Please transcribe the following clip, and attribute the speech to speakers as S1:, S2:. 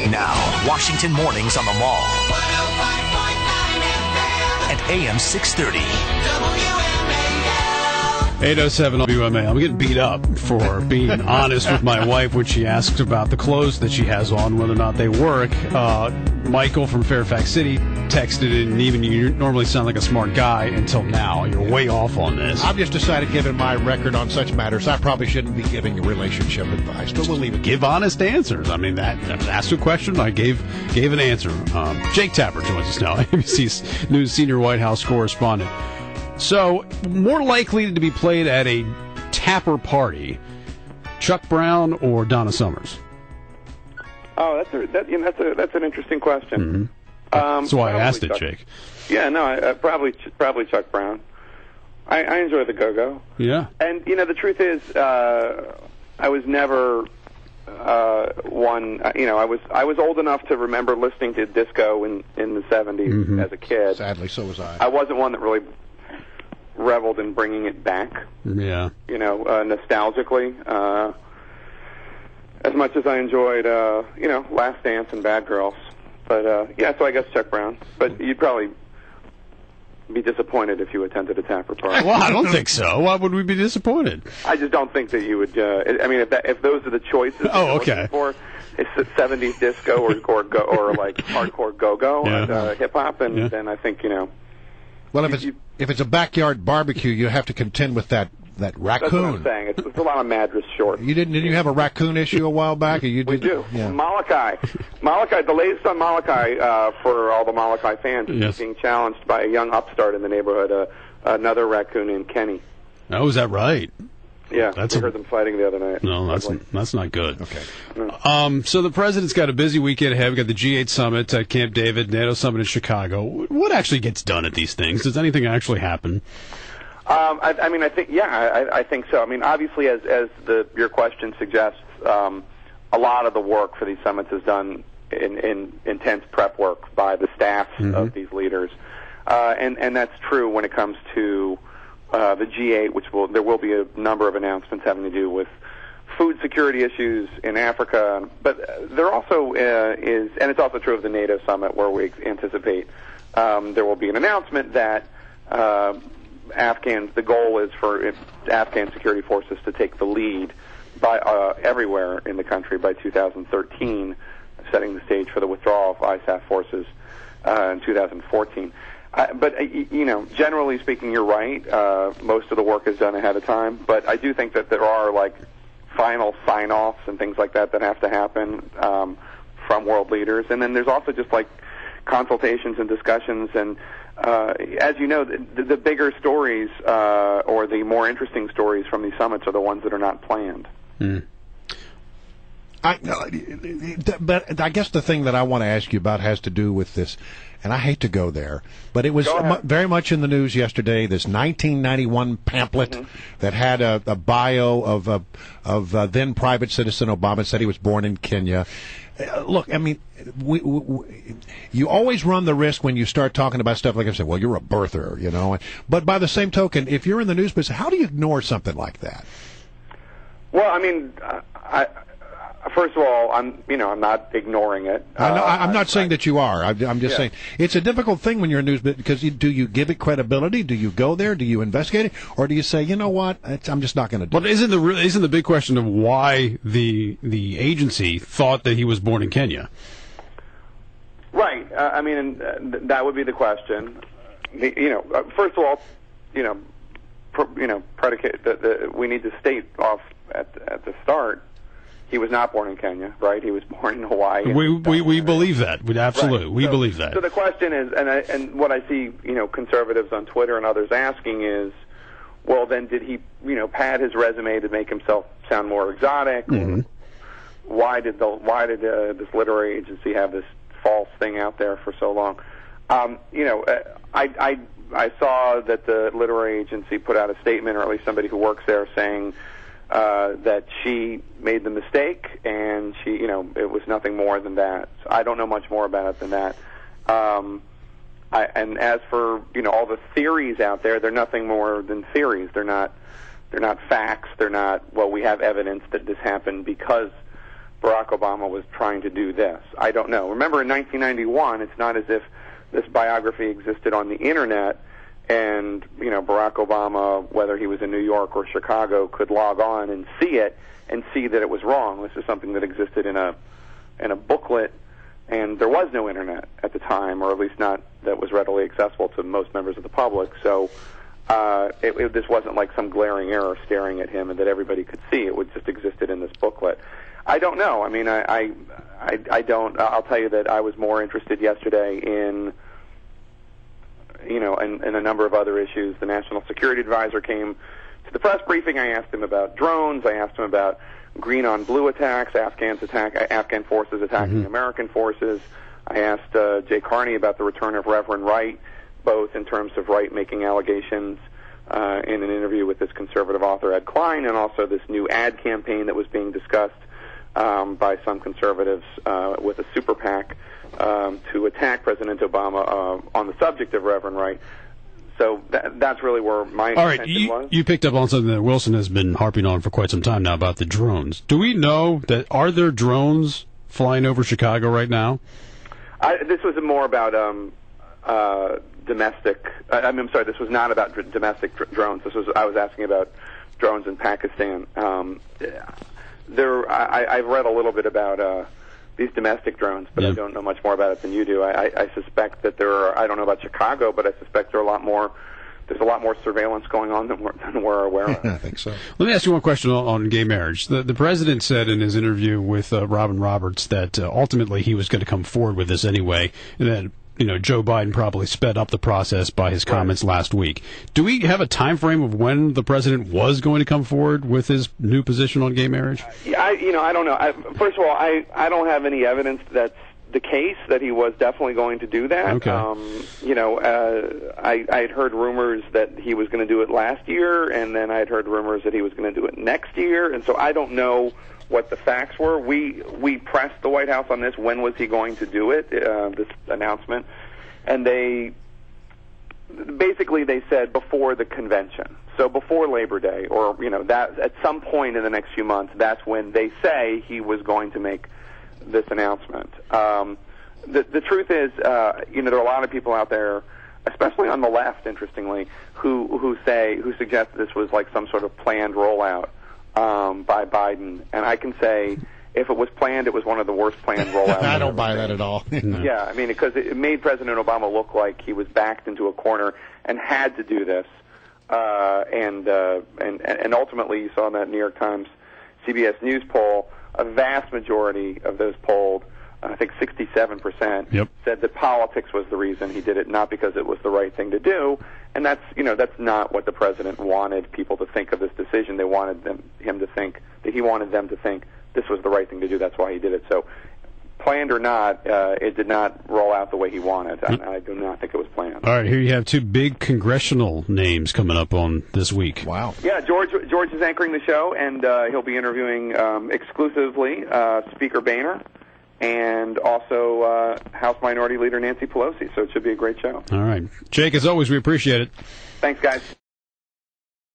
S1: Now, Washington Mornings on the Mall. At AM 630. WMAL.
S2: 807 WMAL. I'm getting beat up for being honest with my wife when she asks about the clothes that she has on, whether or not they work. Michael from Fairfax City texted in, and even you normally sound like a smart guy until now. You're way off on this.
S3: I've just decided, given my record on such matters, I probably shouldn't be giving you relationship advice, but we'll leave it.
S2: Give honest answers. I mean, that asked a question, I gave an answer. Jake Tapper joins us now, ABC's News Sr White House Correspondent. So, more likely to be played at a Tapper party, Chuck Brown or Donna Summers?
S4: Oh, that's an interesting question.
S2: Mm-hmm. That's why I asked it, Jake.
S4: Yeah, no, probably Chuck Brown. I enjoy the go-go.
S2: Yeah.
S4: And, the truth is, I was never one, I was old enough to remember listening to disco in the 70s as a kid.
S3: Sadly, so was I.
S4: I wasn't one that really reveled in bringing it back.
S2: Yeah.
S4: Nostalgically. As much as I enjoyed, Last Dance and Bad Girls. But, so I guess Chuck Brown. But you'd probably be disappointed if you attended a Tapper party.
S2: Well, I don't think so. Why would we be disappointed?
S4: I just don't think that you would, if those are the choices
S2: you're looking
S4: for, it's the 70s disco or like hardcore go-go, hip-hop, and then I think,
S3: Well, if it's a backyard barbecue, you have to contend with that raccoon.
S4: That's what I'm saying. It's a lot of Madras shorts.
S3: Didn't you have a raccoon issue a while back?
S4: We do.
S3: Yeah.
S4: Malachi, the latest on Malachi, for all the Malachi fans, is being challenged by a young upstart in the neighborhood, another raccoon named Kenny.
S2: Oh, is that right?
S4: Yeah, I heard them fighting the other night.
S2: No, that's not good.
S3: Okay.
S4: No.
S2: So the president's got a busy weekend ahead. We've got the G8 summit at Camp David, NATO summit in Chicago. What actually gets done at these things? Does anything actually happen?
S4: I think so. I mean, obviously, as your question suggests, a lot of the work for these summits is done in intense prep work by the staffs of these leaders, and that's true when it comes to the G8, there will be a number of announcements having to do with food security issues in Africa, but there also is, and it's also true of the NATO summit, where we anticipate there will be an announcement that the goal is for Afghan security forces to take the lead by everywhere in the country by 2013, setting the stage for the withdrawal of ISAF forces in 2014. But generally speaking, you're right. Most of the work is done ahead of time, but I do think that there are final sign-offs and things like that have to happen from world leaders, and then there's also just consultations and discussions and. As you know, the bigger stories or the more interesting stories from these summits are the ones that are not planned.
S3: But I guess the thing that I want to ask you about has to do with this, and I hate to go there, but it was very much in the news yesterday, this 1991 pamphlet that had a bio of then private citizen Obama. Said he was born in Kenya. Look, I mean, you always run the risk when you start talking about stuff like I said, well, you're a birther, But by the same token, if you're in the news business, how do you ignore something like that?
S4: Well, I mean, first of all, I'm not ignoring it.
S3: I'm not saying that you are. I'm just saying it's a difficult thing when you're in news because do you give it credibility? Do you go there? Do you investigate it? Or do you say, you know what, I'm just not going to do it?
S2: But isn't the big question of why the agency thought that he was born in Kenya?
S4: Right. That would be the question. First of all, predicate that we need to state off at the start. He was not born in Kenya, right? He was born in Hawaii.
S2: We believe that. Absolutely, right. We believe that.
S4: So the question is, and what I see, conservatives on Twitter and others asking is, well, then did he, pad his resume to make himself sound more exotic? Or why did this literary agency have this false thing out there for so long? I saw that the literary agency put out a statement, or at least somebody who works there, saying that she made the mistake, and it was nothing more than that. So I don't know much more about it than that. And as for all the theories out there, they're nothing more than theories. They're not facts. They're not. Well, we have evidence that this happened because Barack Obama was trying to do this. I don't know. Remember, in 1991, it's not as if this biography existed on the Internet, and Barack Obama, whether he was in New York or Chicago, could log on and see it and see that it was wrong. This is something that existed in a booklet, and there was no Internet at the time, or at least not that was readily accessible to most members of the public. So this wasn't like some glaring error staring at him and that everybody could see. It would just existed in this booklet. I don't know. I mean, I don't. I'll tell you that I was more interested yesterday in a number of other issues. The National Security Advisor came to the press briefing. I asked him about drones. I asked him about green on blue attacks, Afghan forces attacking American forces. I asked Jay Carney about the return of Reverend Wright, both in terms of Wright making allegations in an interview with this conservative author Ed Klein, and also this new ad campaign that was being discussed by some conservatives with a super PAC to attack President Obama on the subject of Reverend Wright. So that's really where my attention was.
S2: You picked up on something that Wilson has been harping on for quite some time now about the drones. Do we know that are there drones flying over Chicago right now?
S4: This was more about domestic. I'm sorry. This was not about domestic drones. I was asking about drones in Pakistan. I've read a little bit about these domestic drones, but I don't know much more about it than you do. I suspect that there are. I don't know about Chicago, but I suspect there are a lot more. There's a lot more surveillance going on than we're aware of.
S3: I think so.
S2: Let me ask you one question on gay marriage. The president said in his interview with Robin Roberts that ultimately he was going to come forward with this anyway, and that Joe Biden probably sped up the process by his comments last week. Do we have a time frame of when the president was going to come forward with his new position on gay marriage?
S4: I don't know. First of all, I don't have any evidence that's the case that he was definitely going to do that.
S2: Okay.
S4: I had heard rumors that he was going to do it last year, and then I had heard rumors that he was going to do it next year, and so I don't know what the facts were. We pressed the White House on this. When was he going to do it? This announcement, and they said before the convention. So before Labor Day, or that at some point in the next few months, that's when they say he was going to make this announcement. The truth is, there are a lot of people out there, especially on the left, interestingly, who suggest that this was like some sort of planned rollout by Biden, and I can say, if it was planned, it was one of the worst planned rollouts.
S3: I don't buy that at all.
S2: No.
S4: Yeah, I mean, because it made President Obama look like he was backed into a corner and had to do this, and ultimately, you saw in that New York Times, CBS News poll, a vast majority of those polled, I think 67%, said that politics was the reason he did it, not because it was the right thing to do. And that's not what the president wanted people to think of this decision. They wanted him to think that he wanted them to think this was the right thing to do. That's why he did it. So, planned or not, it did not roll out the way he wanted. I do not think it was planned.
S2: All right, here you have two big congressional names coming up on this week.
S3: Wow.
S4: Yeah, George is anchoring the show, and he'll be interviewing exclusively Speaker Boehner and also House Minority Leader Nancy Pelosi. So it should be a great show.
S2: All right. Jake, as always, we appreciate it.
S4: Thanks, guys.